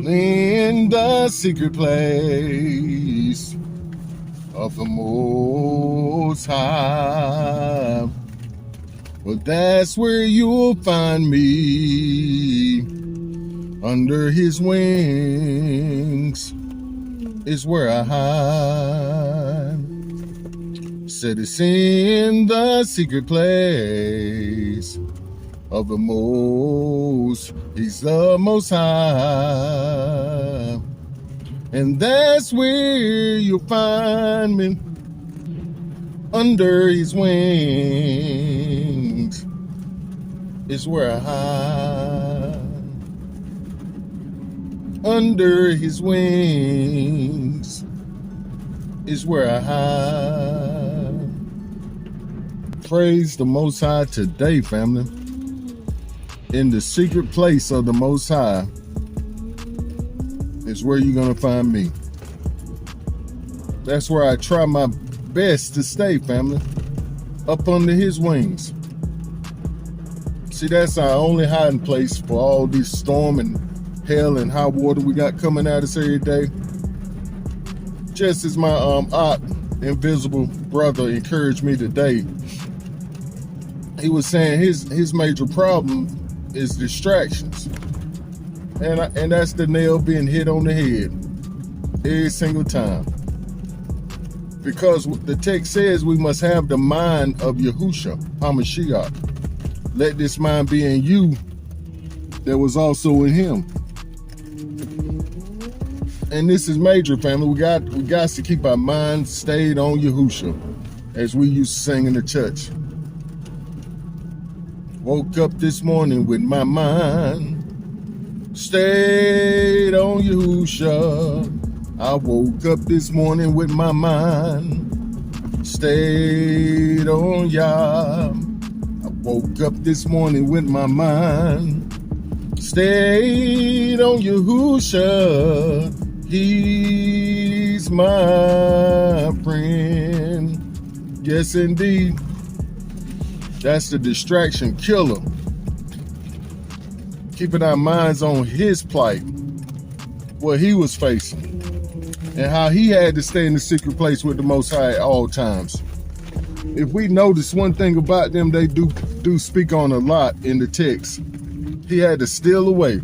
in the secret place of the Most High. Well, that's where you'll find me. Under his wings is where I hide. Said it's in the secret place of the Most. He's the Most High. And that's where you'll find me. Under his wings is where I hide. Under his wings is where I hide. Praise the Most High today, family. In the secret place of the Most High is where you're going to find me. That's where I try my best to stay, family. Up under his wings. See, that's our only hiding place for all this storm and hell and high water we got coming at us every day. Just as my invisible brother encouraged me today, he was saying his major problem is distractions. And that's the nail being hit on the head every single time. Because the text says we must have the mind of Yahushua, HaMashiach. Let this mind be in you that was also in him. And this is major, family. We got to keep our mind stayed on Yahushua, as we used to sing in the church. Woke up this morning with my mind stayed on Yahushua. I woke up this morning with my mind stayed on Yah. I woke up this morning with my mind stayed on Yahushua. He's my friend. Yes, indeed. That's the distraction killer. Keeping our minds on his plight, what he was facing, and how he had to stay in the secret place with the Most High at all times. If we notice one thing about them, they do speak on a lot in the text. He had to steal away,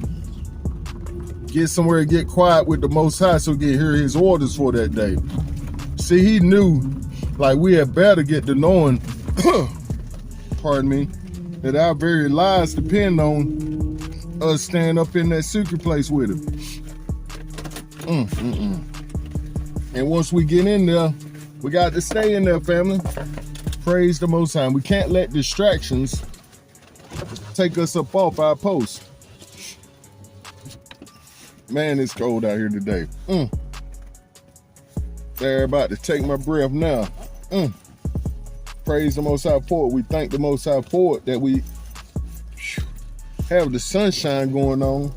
get somewhere and get quiet with the Most High so he could hear his orders for that day. See, he knew, like we had better get to knowing, pardon me, that our very lives depend on us staying up in that secret place with him. And once we get in there, we got to stay in there, family. Praise the Most High. We can't let distractions take us up off our post. Man, it's cold out here today. They're about to take my breath now. Praise the Most High for it. We thank the Most High for it that we have the sunshine going on.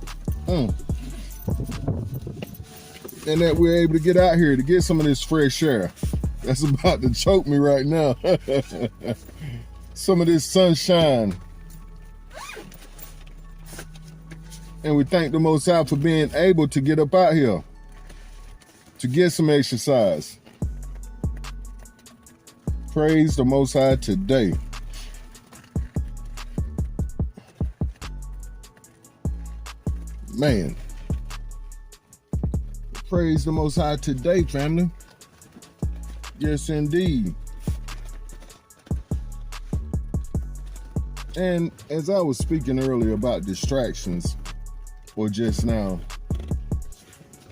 And that we're able to get out here to get some of this fresh air. That's about to choke me right now. Some of this sunshine. And we thank the Most High for being able to get up out here to get some exercise. Praise the Most High today. Man. Praise the Most High today, family. Yes, indeed. And as I was speaking earlier about distractions, or just now,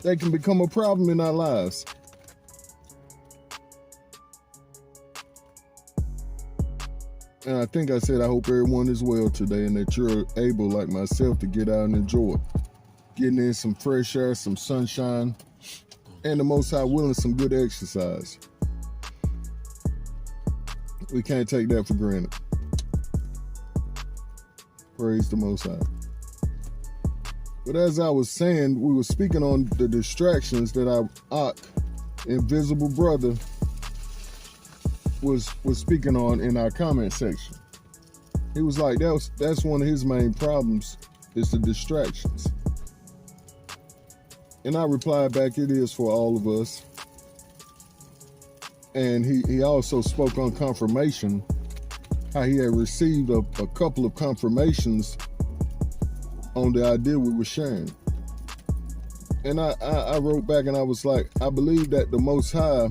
they can become a problem in our lives. And I think I said I hope everyone is well today and that you're able, like myself, to get out and enjoy. Getting in some fresh air, some sunshine, and the Most High willing, some good exercise. We can't take that for granted. Praise the Most High. But as I was saying, we were speaking on the distractions that our invisible brother was speaking on in our comment section. He was like, that's one of his main problems, is the distractions. And I replied back, it is for all of us. And he also spoke on confirmation, how he had received a couple of confirmations on the idea we were sharing. And I wrote back and I was like, I believe that the Most High,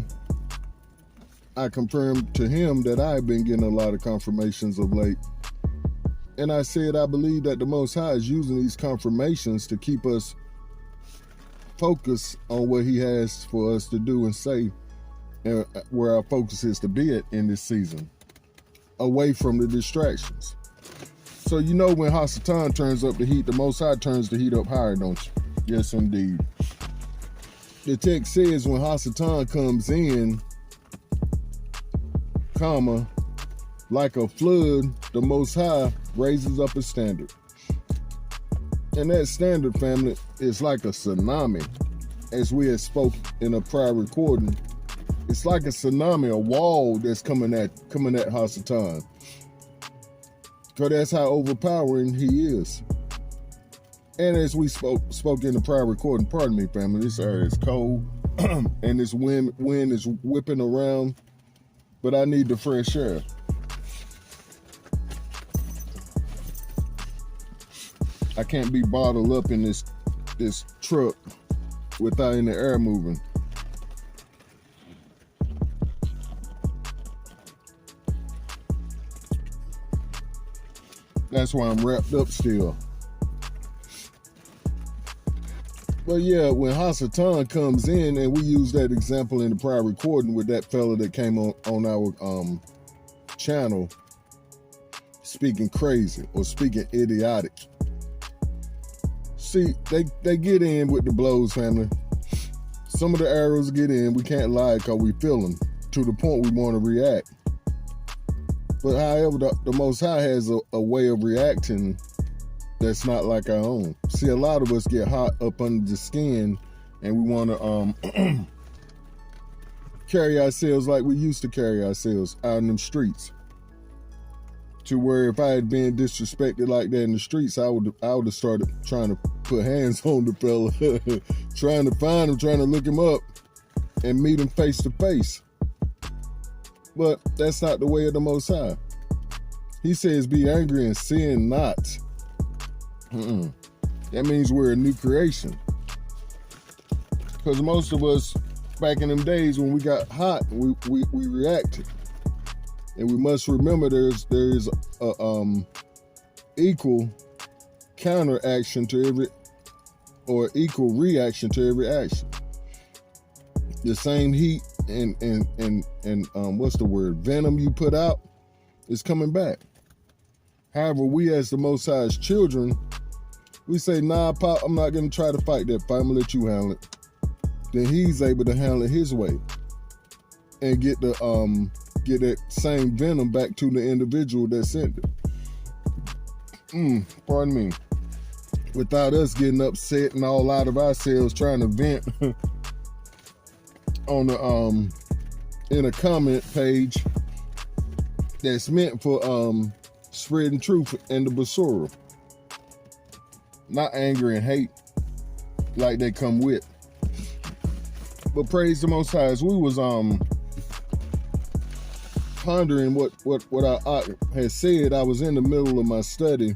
I confirmed to him that I have been getting a lot of confirmations of late. And I said, I believe that the Most High is using these confirmations to keep us focused on what he has for us to do and say, and where our focus is to be at in this season, away from the distractions. So you know when Hasatan turns up the heat, the Most High turns the heat up higher, don't you? Yes, indeed. The text says when Hasatan comes in, comma, like a flood, the Most High raises up a standard. And that standard, family, is like a tsunami. As we had spoke in a prior recording, it's like a tsunami, a wall that's coming at Hasatan. Because that's how overpowering he is. And as we spoke in the prior recording, pardon me, family, this area is cold and this wind is whipping around, but I need the fresh air. I can't be bottled up in this truck without any air moving. That's why I'm wrapped up still. But yeah, when Hasatan comes in, and we use that example in the prior recording with that fella that came on our channel speaking crazy or speaking idiotic. See, they get in with the blows, family. Some of the arrows get in. We can't lie because we feel them to the point we want to react. But however, the Most High has a way of reacting that's not like our own. See, a lot of us get hot up under the skin and we want to carry ourselves like we used to carry ourselves out in them streets. To where if I had been disrespected like that in the streets, I would have started trying to put hands on the fella, trying to find him, trying to look him up and meet him face to face. But that's not the way of the Most High. He says, be angry and sin not. That means we're a new creation. Because most of us, back in them days when we got hot, we reacted. And we must remember there is a equal counteraction to every, or equal reaction to every action. The same heat and what's the word, venom you put out is coming back. However, we as the Most High's children, we say, nah, Pop, I'm not going to try to fight that fight. I'm going to let you handle it. Then he's able to handle it his way and get that same venom back to the individual that sent it. Pardon me. Without us getting upset and all out of ourselves trying to vent on the in a comment page that's meant for spreading truth and the basura. Not anger and hate like they come with. But praise the Most High, as we was pondering what I had said, I was in the middle of my study,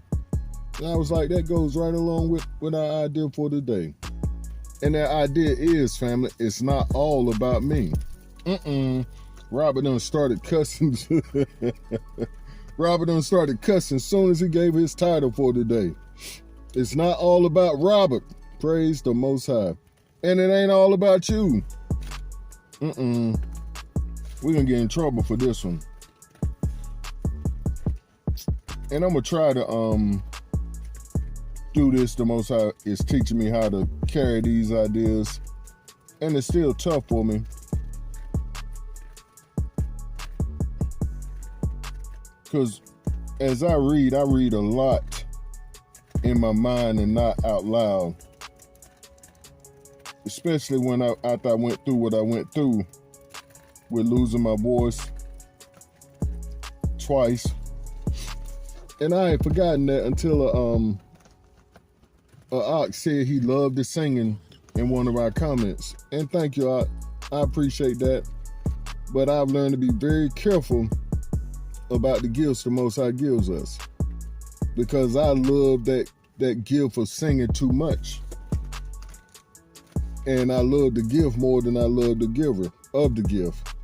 and I was like, that goes right along with our idea for today. And that idea is, family, it's not all about me. Robert done started cussing. Robert done started cussing as soon as he gave his title for today. It's not all about Robert. Praise the Most High. And it ain't all about you. We're gonna get in trouble for this one. And I'm gonna try to do this. The Most High is teaching me how to carry these ideas. And it's still tough for me. Because as I read a lot in my mind and not out loud. Especially when after I went through what I went through with losing my voice twice. And I had forgotten that until a ox said he loved the singing in one of our comments. And thank you, I appreciate that. But I've learned to be very careful about the gifts the Most High gives us, because I love that gift of singing too much. And I love the gift more than I love the giver of the gift.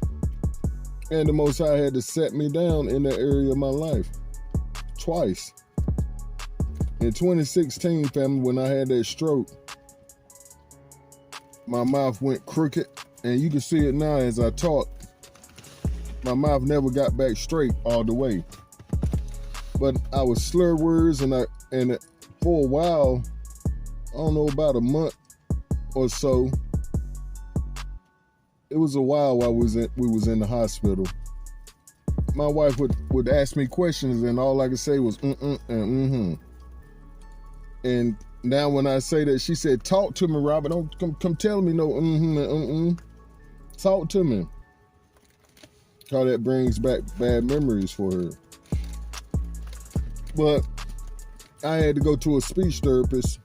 And the Most High had to set me down in that area of my life twice. In 2016, family, when I had that stroke, my mouth went crooked, and you can see it now as I talk. My mouth never got back straight all the way. But I was slur words, and for a while, I don't know, about a month or so, it was a while while we was in the hospital. My wife would ask me questions, and all I could say was and And now when I say that, she said, "Talk to me, Robert. Don't come telling me no Talk to me." How that brings back bad memories for her. But I had to go to a speech therapist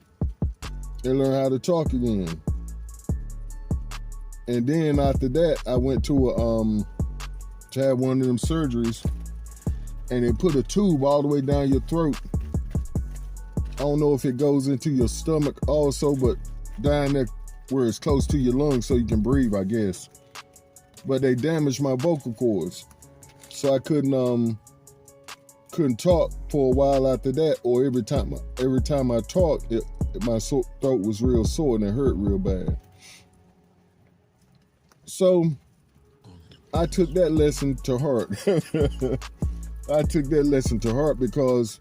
and learn how to talk again. And then after that, I went to have one of them surgeries, and they put a tube all the way down your throat. I don't know if it goes into your stomach also, but down there where it's close to your lungs so you can breathe, I guess. But they damaged my vocal cords, so I couldn't talk for a while after that. Or every time I talked, my throat was real sore and it hurt real bad. So I took that lesson to heart. I took that lesson to heart because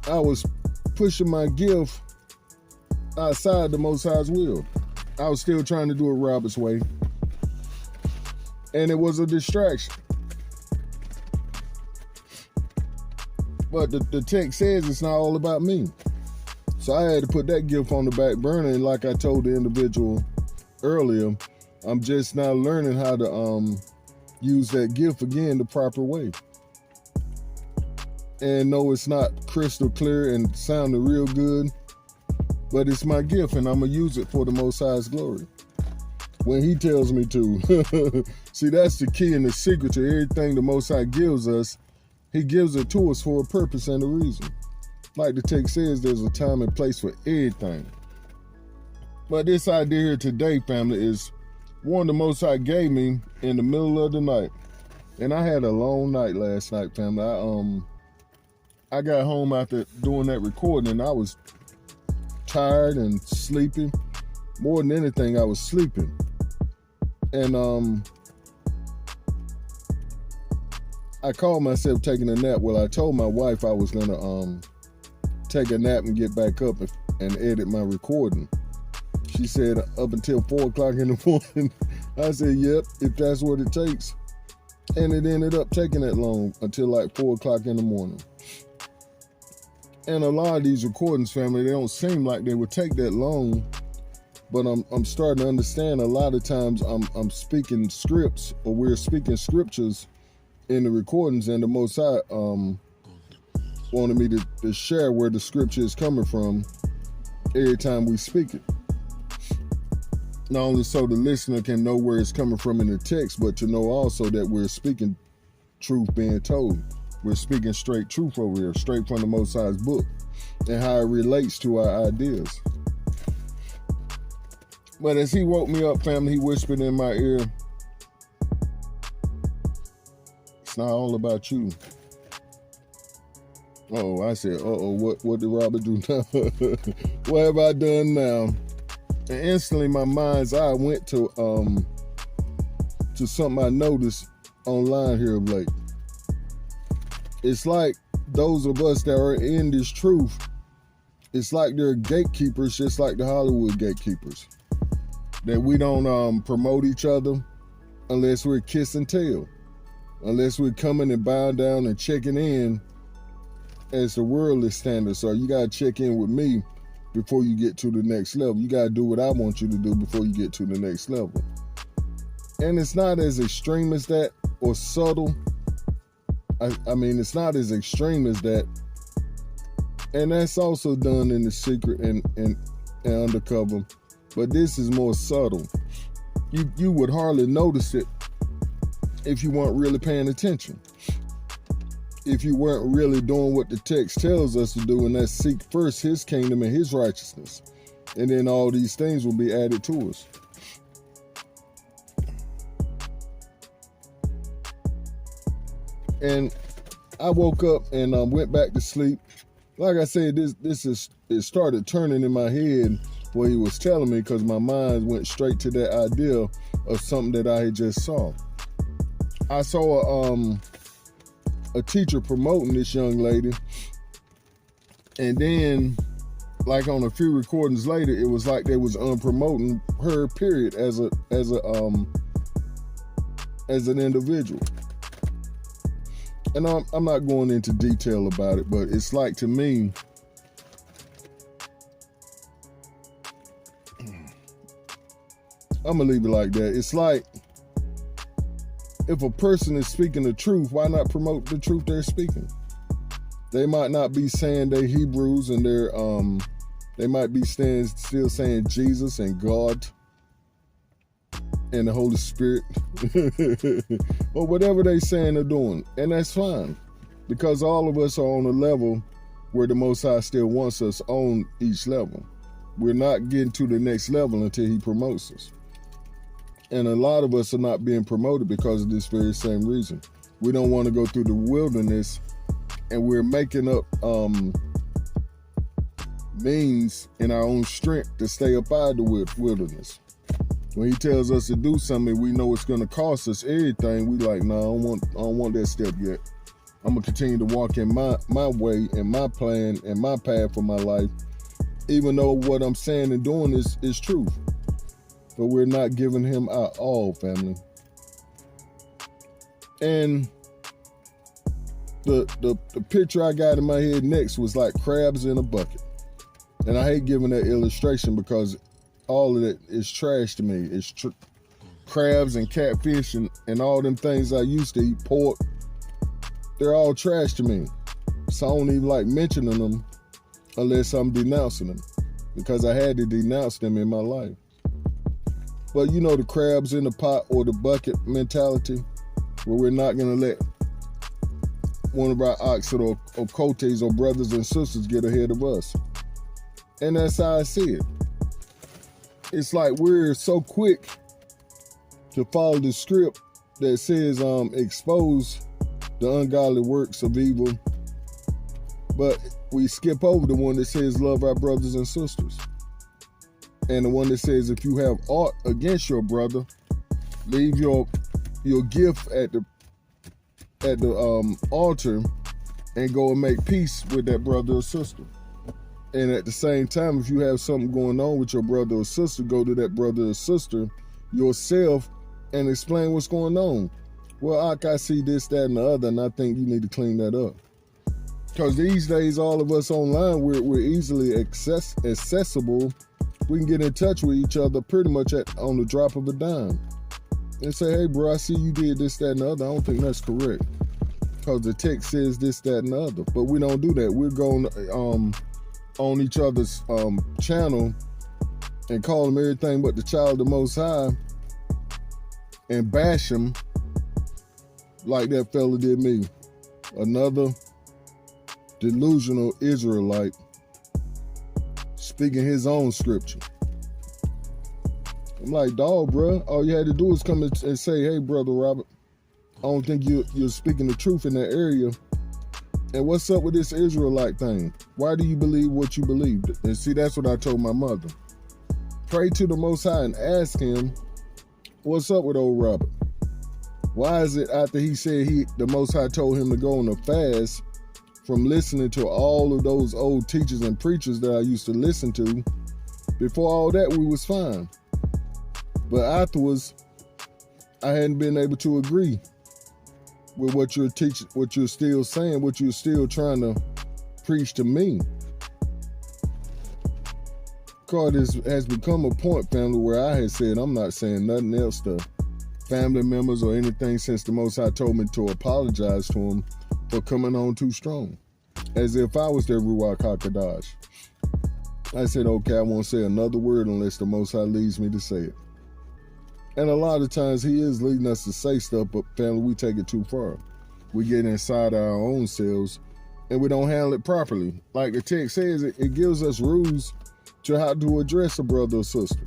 I was pushing my gift outside the Most High's will. I was still trying to do it Robert's way. And it was a distraction. But the text says it's not all about me. So I had to put that gift on the back burner. And like I told the individual earlier, I'm just now learning how to use that gift again the proper way. And no, it's not crystal clear and sounding real good, but it's my gift, and I'm going to use it for the Most High's glory when He tells me to. See, that's the key and the secret to everything the Most High gives us. He gives it to us for a purpose and a reason. Like the text says, there's a time and place for everything. But this idea here today, family, is one the Most High gave me in the middle of the night. And I had a long night last night, family. I got home after doing that recording, and I was tired and sleepy. More than anything, I was sleeping. And I called myself taking a nap. Well, I told my wife I was gonna take a nap and get back up and edit my recording. She said up until 4 o'clock in the morning. I said, yep, if that's what it takes. And it ended up taking that long, until like 4 o'clock in the morning. And a lot of these recordings, family, they don't seem like they would take that long, but I'm starting to understand a lot of times I'm speaking scripts, or we're speaking scriptures in the recordings, and the Most High wanted me to share where the scripture is coming from every time we speak it. Not only so the listener can know where it's coming from in the text, but to know also that we're speaking truth being told. We're speaking straight truth over here, straight from the Most High's book, and how it relates to our ideas. But as He woke me up, family, He whispered in my ear, "It's not all about you." I said, what did Robert do now? What have I done now? And instantly my mind's eye went to something I noticed online here of late. It's like those of us that are in this truth, it's like they're gatekeepers, just like the Hollywood gatekeepers. That we don't promote each other unless we're kiss and tell. Unless we're coming and bowing down and checking in as the worldly standard. So you got to check in with me before you get to the next level. You got to do what I want you to do before you get to the next level. And it's not as extreme as that, or subtle. I mean, it's not as extreme as that. And that's also done in the secret and undercover. But this is more subtle. You would hardly notice it if you weren't really paying attention. If you weren't really doing what the text tells us to do, and that's seek first his kingdom and his righteousness. And then all these things will be added to us. And I woke up and went back to sleep. Like I said, it started turning in my head what he was telling me, because my mind went straight to that idea of something that I had just saw. I saw a teacher promoting this young lady, and then like on a few recordings later, it was like they was unpromoting her, period, as an individual. And I'm not going into detail about it, but it's like, to me, I'm gonna leave it like that. It's like, if a person is speaking the truth, why not promote the truth they're speaking? They might not be saying they're Hebrews, and they might be still saying Jesus and God and the Holy Spirit, or whatever they saying or doing, and that's fine, because all of us are on a level where the Most High still wants us on each level. We're not getting to the next level until he promotes us. And a lot of us are not being promoted because of this very same reason. We don't want to go through the wilderness, and we're making up means in our own strength to stay up out of the wilderness. When he tells us to do something, we know it's going to cost us everything. We like, no, I don't want that step yet. I'm gonna continue to walk in my way and my plan and my path for my life, even though what I'm saying and doing is truth. But we're not giving him our all, family. And the picture I got in my head next was like crabs in a bucket. And I hate giving that illustration because all of that is trash to me. It's crabs and catfish and all them things I used to eat, pork. They're all trash to me. So I don't even like mentioning them unless I'm denouncing them, because I had to denounce them in my life. But you know, the crabs in the pot or the bucket mentality, where we're not going to let one of our oxen or cotes or brothers and sisters get ahead of us. And that's how I see it. It's like we're so quick to follow the script that says expose the ungodly works of evil, but we skip over the one that says love our brothers and sisters, and the one that says if you have aught against your brother, leave your gift at the altar and go and make peace with that brother or sister. And at the same time, if you have something going on with your brother or sister, go to that brother or sister yourself and explain what's going on. Well, I see this, that, and the other, and I think you need to clean that up. Because these days, all of us online, we're easily accessible. We can get in touch with each other pretty much on the drop of a dime. And say, hey, bro, I see you did this, that, and the other. I don't think that's correct. Because the text says this, that, and the other. But we don't do that. We're going on each other's channel and call them everything but the child of the Most High and bash them like that fella did me. Another delusional Israelite speaking his own scripture. I'm like, dog, bro, all you had to do is come and say, hey, Brother Robert, I don't think you're speaking the truth in that area. And what's up with this Israelite thing? Why do you believe what you believed? And see, that's what I told my mother. Pray to the Most High and ask him, what's up with old Robert? Why is it after he said the Most High told him to go on a fast from listening to all of those old teachers and preachers that I used to listen to, before all that we was fine. But afterwards, I hadn't been able to agree with what you're teaching, what you're still saying, what you're still trying to preach to me. Because it has become a point, family, where I had said I'm not saying nothing else to family members or anything since the Most High told me to apologize to him for coming on too strong, as if I was their Ruach HaKodesh. I said, okay, I won't say another word unless the Most High leads me to say it. And a lot of times he is leading us to say stuff, but family, we take it too far. We get inside our own selves and we don't handle it properly. Like the text says, it gives us rules to how to address a brother or sister.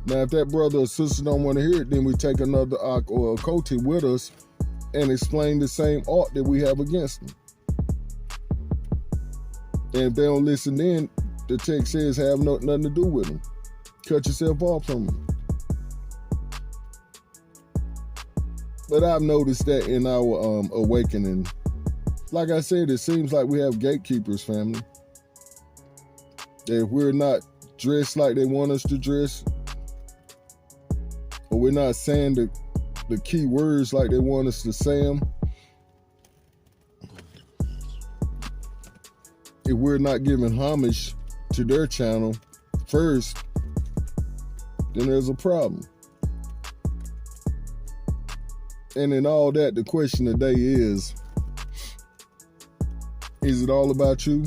Now, if that brother or sister don't want to hear it, then we take another Ak or a Koti with us and explain the same art that we have against them. And if they don't listen, then the text says have nothing to do with them. Cut yourself off from them. But I've noticed that in our awakening, like I said, it seems like we have gatekeepers, family. That if we're not dressed like they want us to dress, or we're not saying the key words like they want us to say them, if we're not giving homage to their channel first, then there's a problem. And in all that, the question today is it all about you?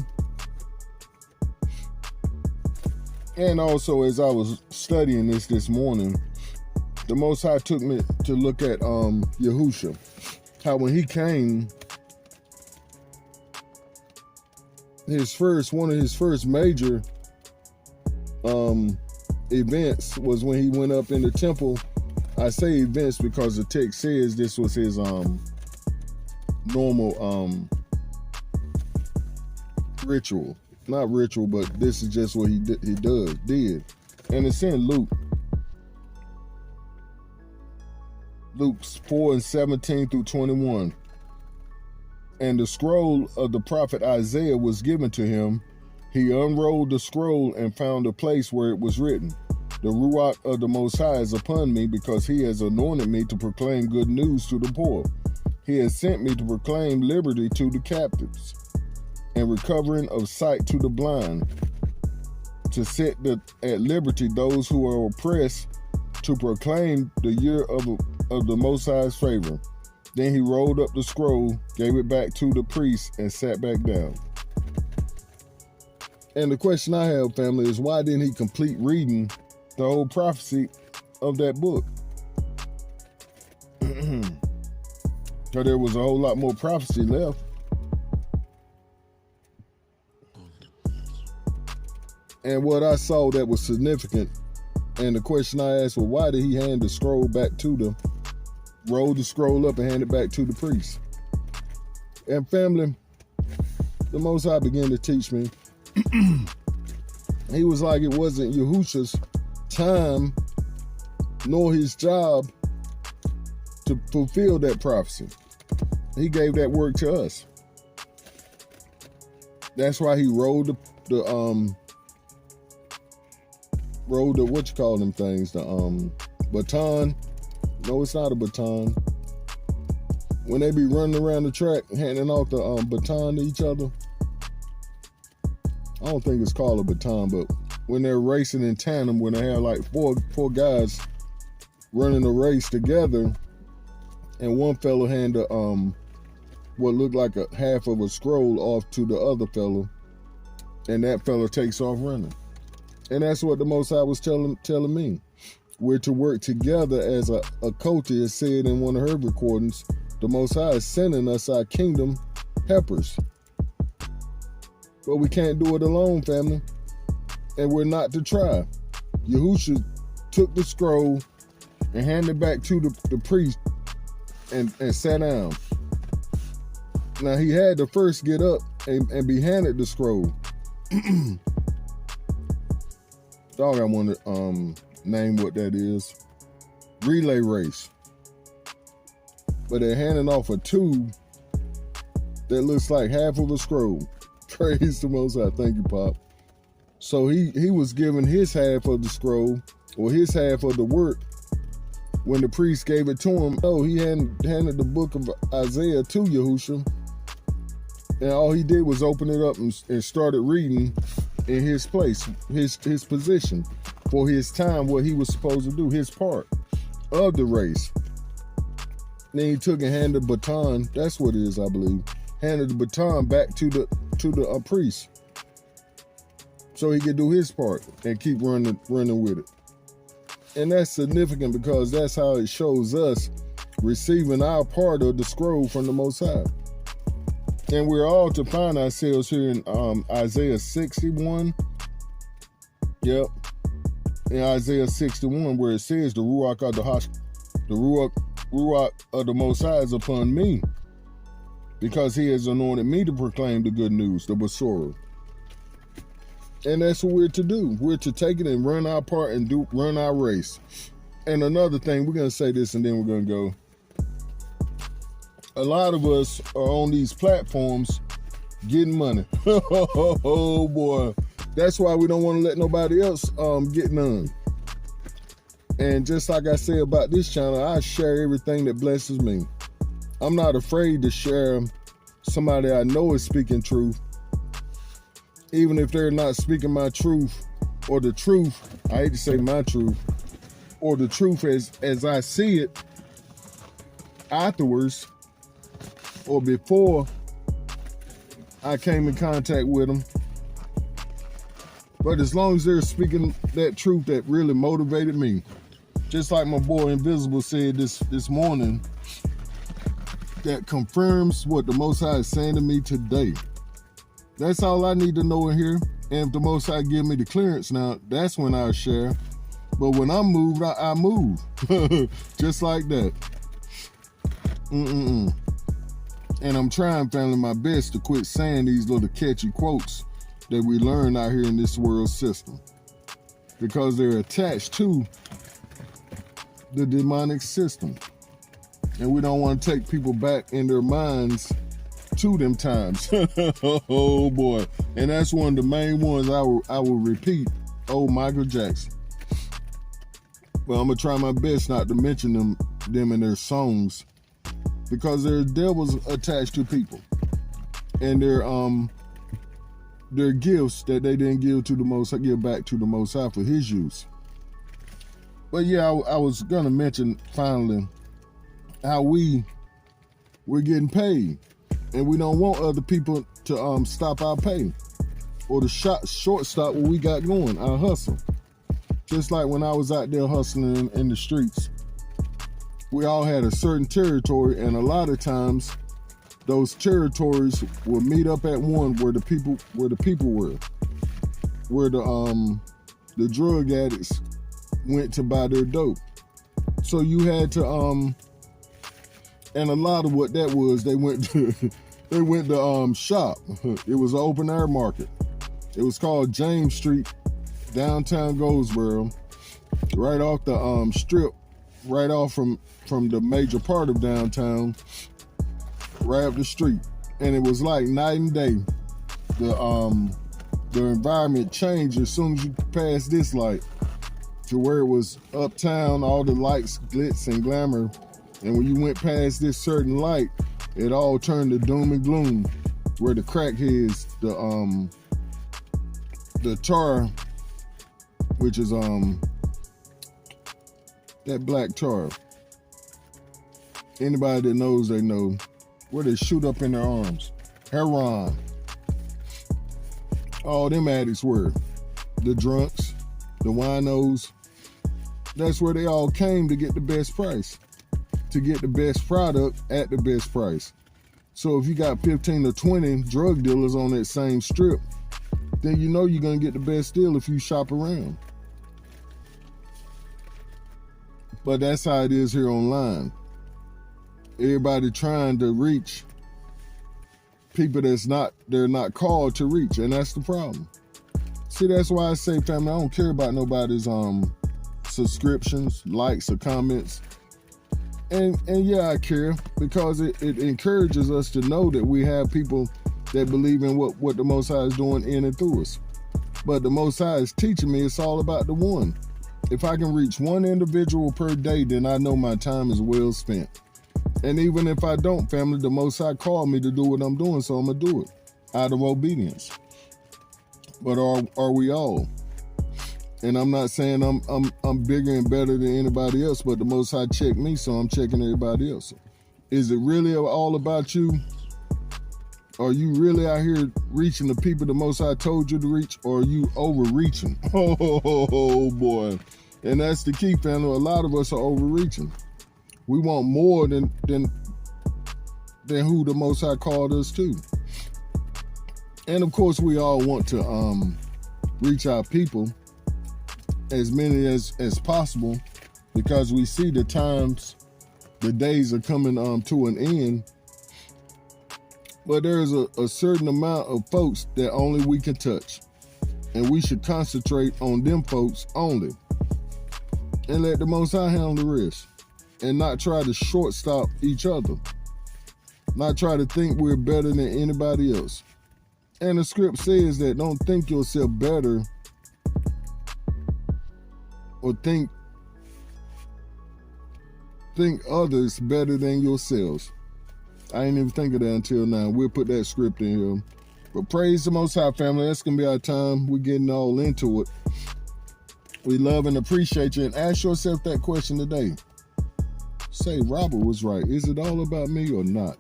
And also, as I was studying this morning, the Most High took me to look at Yahusha. How when he came, one of his first major events was when he went up in the temple. I say events because the text says this was his normal ritual. Not ritual, but this is just what he did. And it's in Luke 4:17 through 21. And the scroll of the prophet Isaiah was given to him. He unrolled the scroll and found a place where it was written, "The Ruach of the Most High is upon me, because he has anointed me to proclaim good news to the poor. He has sent me to proclaim liberty to the captives and recovering of sight to the blind, to set at liberty those who are oppressed, to proclaim the year of the Most High's favor." Then he rolled up the scroll, gave it back to the priest, and sat back down. And the question I have, family, is why didn't he complete reading the whole prophecy of that book? So there was a whole lot more prophecy left. And what I saw that was significant, and the question I asked was, why did he hand the scroll back to roll the scroll up and hand it back to the priest? And family, the Most High began to teach me. He was like, it wasn't Yahusha's time nor his job to fulfill that prophecy. He gave that work to us. That's why he rolled the what you call them things, the baton. No, it's not a baton. When they be running around the track handing off the baton to each other, I don't think it's called a baton, but when they're racing in tandem, when they have like four guys running a race together, and one fellow hand what looked like a half of a scroll off to the other fellow, and that fellow takes off running. And that's what the Most High was telling me. We're to work together, as a Koti has said in one of her recordings. The Most High is sending us our kingdom helpers. But we can't do it alone, family. And we're not to try. Yahusha took the scroll and handed it back to the priest and sat down. Now, he had to first get up and be handed the scroll. Dog, I want to name what that is. Relay race. But they're handing off a tube that looks like half of a scroll. Praise the Most High. Thank you, Pop. So he was given his half of the scroll, or his half of the work, when the priest gave it to him. Oh, he handed the book of Isaiah to Yahusha, and all he did was open it up and started reading in his place, his position, for his time, what he was supposed to do, his part of the race. Then he took and handed the baton, that's what it is, I believe, handed the baton back to the priest. so he can do his part and keep running with it. And that's significant because that's how it shows us receiving our part of the scroll from the Most High. And we're all to find ourselves here in Isaiah 61. Yep. In Isaiah 61, where it says the Ruach of the Most High is upon me, because he has anointed me to proclaim the good news, the Besorah. And that's what we're to do. We're to take it and run our part and run our race. And another thing, we're going to say this and then we're going to go. A lot of us are on these platforms getting money. Oh boy. That's why we don't want to let nobody else get none. And just like I say about this channel, I share everything that blesses me. I'm not afraid to share somebody I know is speaking truth. Even if they're not speaking my truth or the truth, I hate to say my truth, or the truth as I see it afterwards or before I came in contact with them. But as long as they're speaking that truth that really motivated me, just like my boy Invisible said this morning, that confirms what the Most High is saying to me today. That's all I need to know in here. And if the Most High give me the clearance now, that's when I'll share. But when I'm moved, I move. Just like that. And I'm trying, family, my best to quit saying these little catchy quotes that we learn out here in this world system. Because they're attached to the demonic system. And we don't want to take people back in their minds to them times. Oh boy. And that's one of the main ones I will repeat. Oh, Michael Jackson. Well, I'm gonna try my best not to mention them in their songs, because they're devils attached to people, and they're gifts that they didn't give back to the Most High for His use. But yeah, I was gonna mention finally how we're getting paid. And we don't want other people to stop our pay or to shortstop what we got going, our hustle. Just like when I was out there hustling in the streets, we all had a certain territory, and a lot of times those territories would meet up at one where the people were, where the drug addicts went to buy their dope. So you had to and a lot of what that was, they went to shop. It was an open air market. It was called James Street, downtown Goldsboro, right off the strip, right off from the major part of downtown, right up the street. And it was like night and day. The environment changed as soon as you passed this light to where it was uptown, all the lights, glitz and glamour. And when you went past this certain light, it all turned to doom and gloom, where the crackheads, the tar, which is that black tar. Anybody that knows, they know where they shoot up in their arms. Heroin. All them addicts were. The drunks, the winos. That's where they all came to get the best price, to get the best product at the best price. So if you got 15 or 20 drug dealers on that same strip, then you know you're going to get the best deal if you shop around. But that's how it is here online. Everybody trying to reach people they're not called to reach, and that's the problem. See, that's why I say, family, I don't care about nobody's subscriptions, likes, or comments. And yeah, I care, because it encourages us to know that we have people that believe in what the Most High is doing in and through us. But the Most High is teaching me it's all about the one. If I can reach one individual per day, then I know my time is well spent. And even if I don't, family, the Most High called me to do what I'm doing, so I'm going to do it out of obedience. But are we all? And I'm not saying I'm bigger and better than anybody else, but the Most High checked me, so I'm checking everybody else. Is it really all about you? Are you really out here reaching the people the Most High told you to reach, or are you overreaching? Oh boy. And that's the key, family. A lot of us are overreaching. We want more than who the Most High called us to. And of course, we all want to reach our people, as many as possible, because we see the days are coming to an end. But there's a certain amount of folks that only we can touch. And we should concentrate on them folks only. And let the Most High handle the rest. And not try to shortstop each other. Not try to think we're better than anybody else. And the script says that don't think yourself better or think others better than yourselves. I ain't even think of that until now. We'll put that script in here. But praise the Most High, family. That's going to be our time. We're getting all into it. We love and appreciate you. And ask yourself that question today. Say, Robert was right. Is it all about me or not?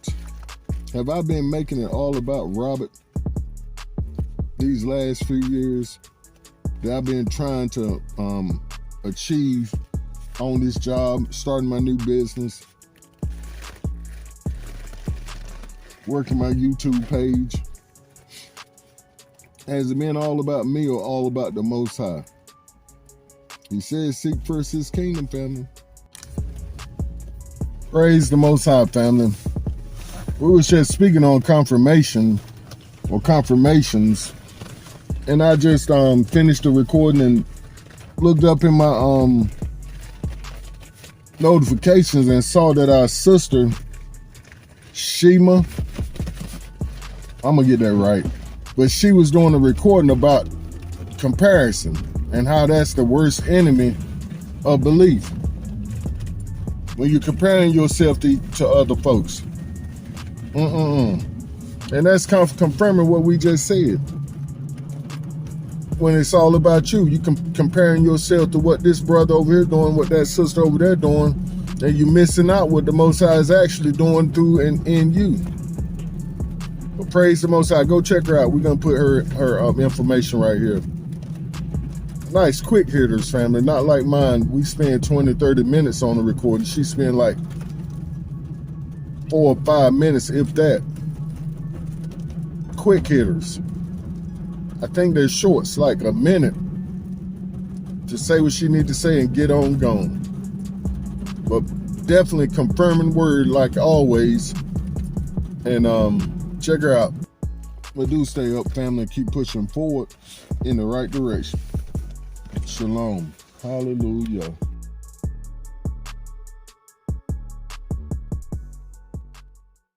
Have I been making it all about Robert these last few years that I've been trying to achieve on this job, starting my new business, working my YouTube page? Has it been all about me or all about the Most High? He says, seek first his kingdom, family. Praise the Most High, family. We was just speaking on confirmation or confirmations, and I just finished the recording and looked up in my notifications and saw that our sister Shima, I'm gonna get that right, but she was doing a recording about comparison and how that's the worst enemy of belief. When you're comparing yourself to other folks. And that's confirming what we just said. When it's all about you, you comparing yourself to what this brother over here doing, what that sister over there doing, and you missing out what the Most High is actually doing through and in you. But praise the Most High. Go check her out. We're gonna put her information right here. Nice quick hitters, family. Not like mine. We spend 20, 30 minutes on the recording. She spend like 4 or 5 minutes, if that. Quick hitters. I think they're shorts, like a minute to say what she need to say and get on gone. But definitely confirming word like always. And check her out. But do stay up, family, and keep pushing forward in the right direction. Shalom. Hallelujah.